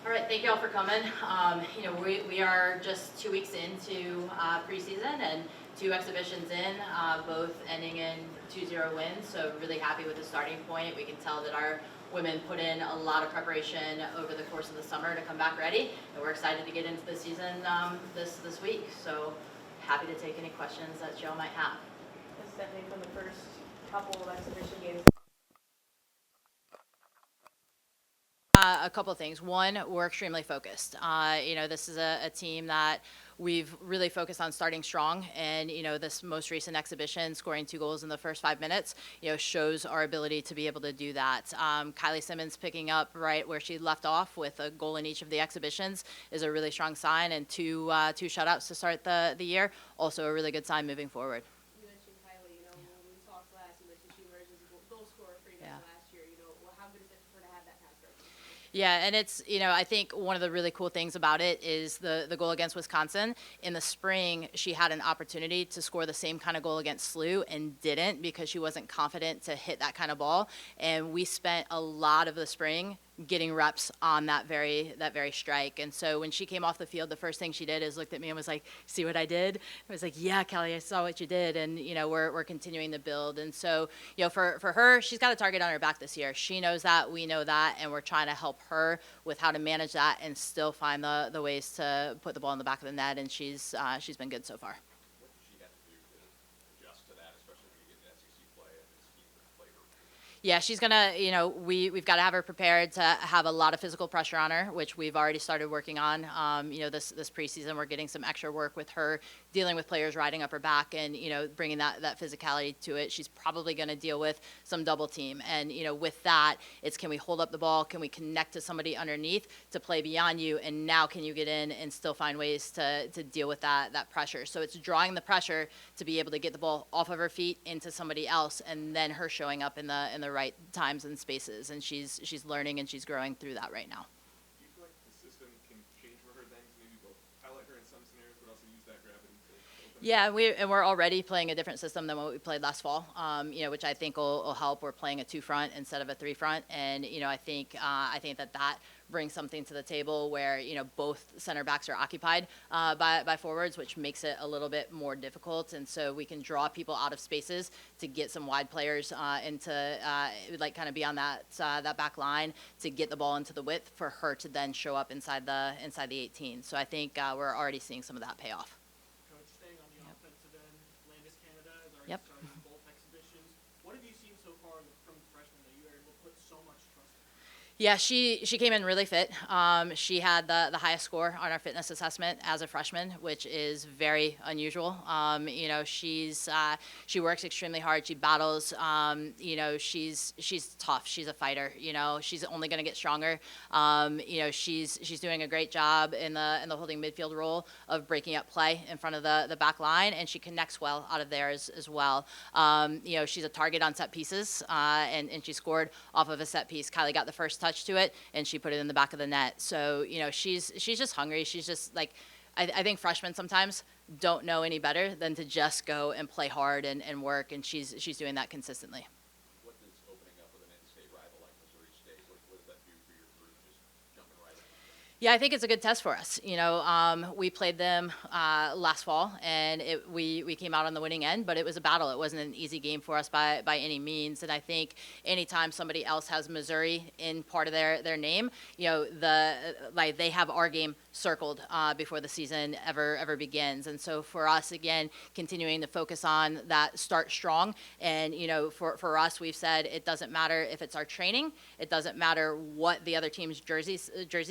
All right, thank you all for coming. We are just 2 weeks into preseason and two exhibitions in, both ending in 2-0 wins. So really happy with the starting point. We can tell that our women put in a lot of preparation over the course of the summer to come back ready, and we're excited to get into the season this week. So happy to take any questions that Joe might have. Stephanie, from the first couple of exhibition games. A couple of things. One, we're extremely focused. This is a team that we've really focused on starting strong, and this most recent exhibition, scoring 2 goals in the first 5 minutes, shows our ability to be able to do that. Kylie Simmons picking up right where she left off with a goal in each of the exhibitions is a really strong sign, and two shutouts to start the year, also a really good sign moving forward. You mentioned Kylie. When we talked last, you mentioned she emerged as a goal scorer for you guys last year. How good is it for her to have that past record? Yeah, and it's, I think one of the really cool things about it is the goal against Wisconsin. In the spring, she had an opportunity to score the same kind of goal against SLU and didn't because she wasn't confident to hit that kind of ball. And we spent a lot of the spring getting reps on that very strike. And so when she came off the field, the first thing she did is looked at me and was like, "See what I did?" I was like, "Yeah, Kelly, I saw what you did." And we're continuing to build. And so for her, she's got a target on her back this year. She knows that, we know that, and we're trying to help her with how to manage that and still find the ways to put the ball in the back of the net. And she's been good so far. What does she have to do to adjust to that, especially when you get into SEC play and it's different flavor? Yeah, she's gonna, we've got to have her prepared to have a lot of physical pressure on her, which we've already started working on. This preseason, we're getting some extra work with her, dealing with players riding up her back and, bringing that physicality to it. She's probably going to deal with some double team. And, with that, it's can we hold up the ball? Can we connect to somebody underneath to play beyond you? And now can you get in and still find ways to deal with that pressure? So it's drawing the pressure to be able to get the ball off of her feet into somebody else, and then her showing up in the right times and spaces, and she's learning and she's growing through that right now. Do you feel like the system can change for her then to maybe both highlight her in some scenarios, but also use that gravity to open? Yeah, we're already playing a different system than what we played last fall, which I think will help. We're playing a 2-front instead of a 3-front, and I think that brings something to the table where both center backs are occupied by forwards, which makes it a little bit more difficult, and so we can draw people out of spaces to get some wide players into kind of be on that back line to get the ball into the width for her to then show up inside the 18. So I think we're already seeing some of that pay off. Staying on the offensive end, Landis Canada has already Yep. started both exhibitions. What have you seen so far from the freshmen that you were able to put so much trust in? Yeah, she came in really fit. She had the highest score on our fitness assessment as a freshman, which is very unusual. She works extremely hard. She battles. She's tough. She's a fighter. She's only going to get stronger. She's doing a great job in the holding midfield role of breaking up play in front of the back line, and she connects well out of there as well. She's a target on set pieces, and she scored off of a set piece. Kylie got the first touch to it, and she put it in the back of the net. So she's just hungry. She's just like, I think freshmen sometimes don't know any better than to just go and play hard and work, and she's doing that consistently. What does opening up with an in-state rival like Missouri State, what does that do for your group, just jumping right in? Yeah, I think it's a good test for us. We played them last fall, and we came out on the winning end, but it was a battle. It wasn't an easy game for us by any means. And I think anytime somebody else has Missouri in part of their name, they have our game circled before the season ever begins. And so for us, again, continuing to focus on that start strong. And for us, we've said it doesn't matter if it's our training, it doesn't matter what the other team's jersey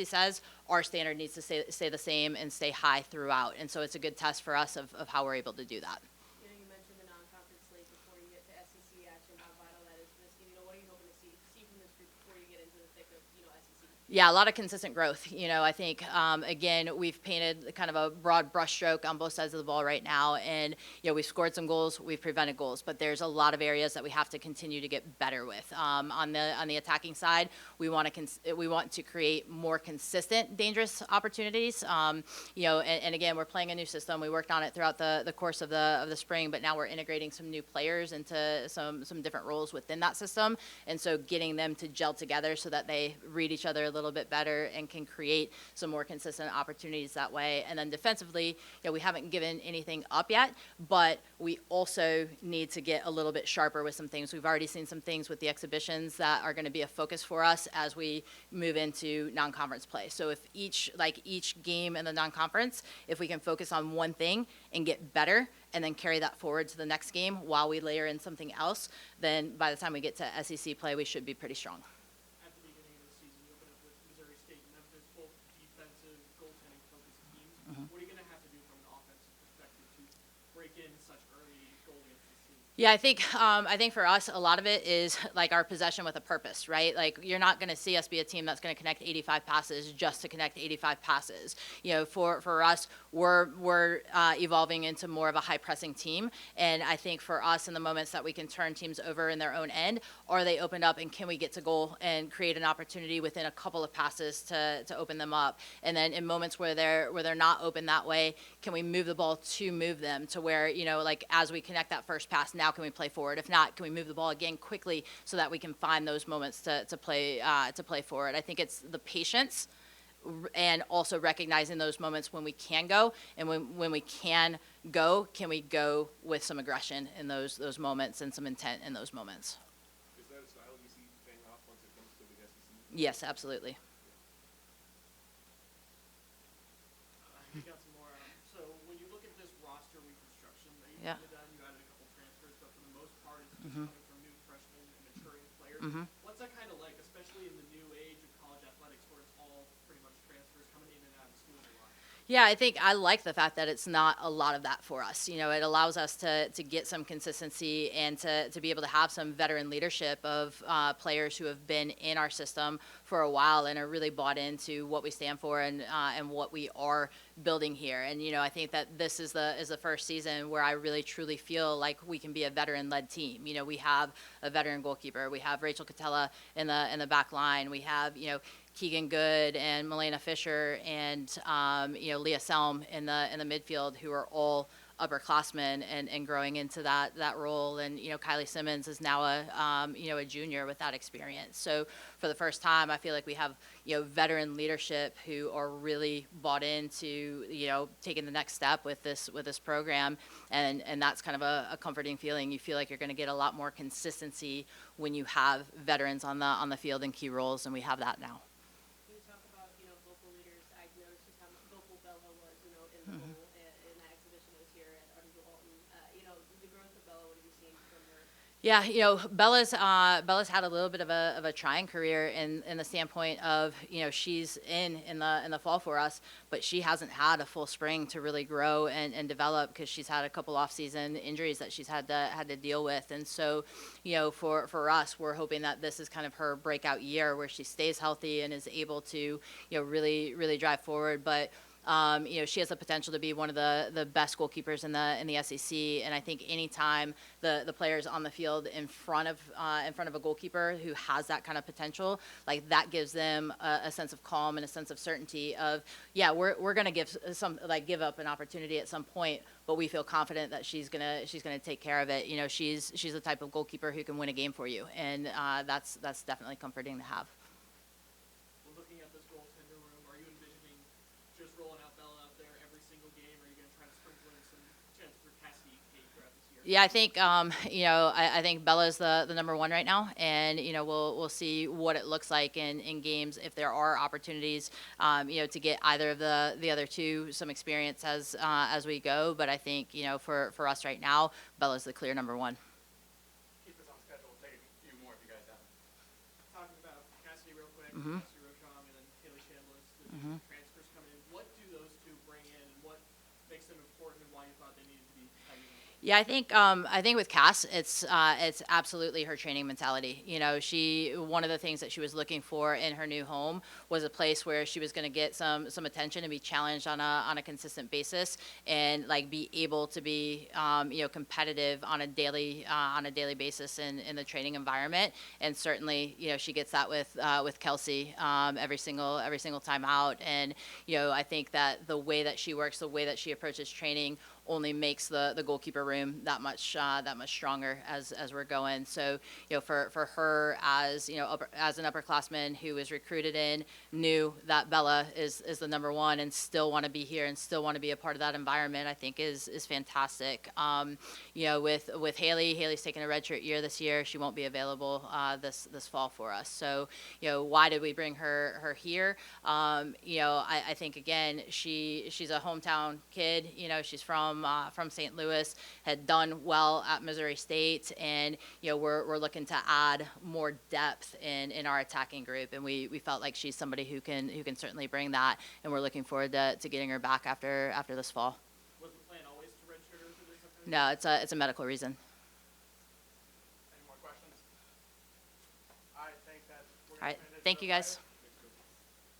says. Our standard needs to stay the same and stay high throughout. And so it's a good test for us of how we're able to do that. You mentioned the non-conference slate before you get to SEC action, how vital that is for this team. What are you hoping to see from this group before you get into the thick of SEC? Yeah, a lot of consistent growth. I think, again, we've painted kind of a broad brushstroke on both sides of the ball right now. And, we've scored some goals, we've prevented goals, but there's a lot of areas that we have to continue to get better with. On the attacking side, we want to create more consistent, dangerous opportunities. And again, we're playing a new system. We worked on it throughout the course of the spring, but now we're integrating some new players into some different roles within that system. And so getting them to gel together so that they read each other a little little bit better and can create some more consistent opportunities that way. And then defensively, we haven't given anything up yet, but we also need to get a little bit sharper with some things. We've already seen some things with the exhibitions that are going to be a focus for us as we move into non-conference play. So if each game in the non-conference, if we can focus on one thing and get better and then carry that forward to the next game while we layer in something else, then by the time we get to SEC play, we should be pretty strong. At the beginning of the season, you opened up with Missouri State and Memphis, both defensive, goaltending-focused teams. What are you going to have to do from an offensive perspective to break in such early goal against this team? Yeah, I think for us, a lot of it is like our possession with a purpose, right? Like you're not going to see us be a team that's going to connect 85 passes just to connect 85 passes. For us, we're evolving into more of a high pressing team, and I think for us, in the moments that we can turn teams over in their own end, are they opened up and can we get to goal and create an opportunity within a couple of passes to open them up? And then in moments where they're not open that way, can we move the ball to move them to where like as we connect that first pass, now can we play forward? If not, can we move the ball again quickly so that we can find those moments to play forward? I think it's the patience and also recognizing those moments when we can go, and when we can go, can we go with some aggression in those moments and some intent in those moments? Is that a style you see paying off once it comes to the SEC? Yes, absolutely. You got some more. So when you look at this roster reconstruction that you've Yeah. done, you added a couple transfers, but for the most part, it's just coming from new freshmen and maturing players. What's that kind of like, especially in the new age of college athletics, where it's all pretty much transfers coming in and out of school a lot? Yeah, I think I like the fact that it's not a lot of that for us. It allows us to get some consistency and to be able to have some veteran leadership of players who have been in our system for a while and are really bought into what we stand for and what we are building here. And I think that this is the first season where I really truly feel like we can be a veteran-led team. We have a veteran goalkeeper. We have Rachel Catella in the back line. We have Keegan Good and Milena Fisher and Leah Selm in the midfield, who are all upperclassmen and growing into that role. And Kylie Simmons is now a junior with that experience. So for the first time, I feel like we have veteran leadership who are really bought into taking the next step with this program, and that's kind of a comforting feeling. You feel like you're going to get a lot more consistency when you have veterans on the field in key roles, and we have that now. Can you talk about, vocal leaders? I noticed just how vocal Bella was, in the goal in that exhibition that was here at Article Alton. The growth of Bella, what have you seen from her? Yeah, Bella's had a little bit of a trying career in the standpoint of she's in the fall for us, but she hasn't had a full spring to really grow and develop because she's had a couple off-season injuries that she's had to deal with. And so for us, we're hoping that this is kind of her breakout year where she stays healthy and is able to really drive forward. But she has the potential to be one of the best goalkeepers in the SEC, and I think anytime the players on the field in front of a goalkeeper who has that kind of potential, like that gives them a sense of calm and a sense of certainty of we're gonna give up an opportunity at some point, but we feel confident that she's gonna take care of it. She's the type of goalkeeper who can win a game for you, and that's definitely comforting to have. When looking at this goaltender room, are you envisioning just rolling out Bella out there every single game, or are you going to try to sprinkle in some chance for Cassidy Kate throughout this year? Yeah, I think I think Bella's the number one right now, and we'll see what it looks like in games if there are opportunities to get either of the other two some experience as we go. But I think for us right now, Bella's the clear number one. Keep us on schedule. We'll take a few more if you guys have. Talking about Cassidy real quick, Cassidy Rochong and then Haley Chambliss, the two transfers coming in. What do those two bring in, and what makes them important, and why you thought they needed to be heavy? Yeah, I think with Cass, it's absolutely her training mentality. One of the things that she was looking for in her new home was a place where she was going to get some attention and be challenged on a consistent basis, and be able to be competitive on a daily basis in the training environment. And certainly she gets that with Kelsey every single time out. And I think that the way that she works, the way that she approaches training, only makes the goalkeeper room that much stronger as we're going. So, for her as, as an upperclassman who was recruited in, knew that Bella is the number one and still want to be here and still want to be a part of that environment, I think is fantastic. With Haley's taking a redshirt year this year. She won't be available this fall for us. So, why did we bring her here? I think again, she's a hometown kid. She's from St. Louis, had done well at Missouri State, and we're looking to add more depth in our attacking group, and we felt like she's somebody who can certainly bring that, and we're looking forward to getting her back after this fall. Was the plan always to redshirt her for this upcoming year? No, it's a medical reason. Any more questions? All right, thanks, guys. We're All gonna right, transition thank to you guys. private.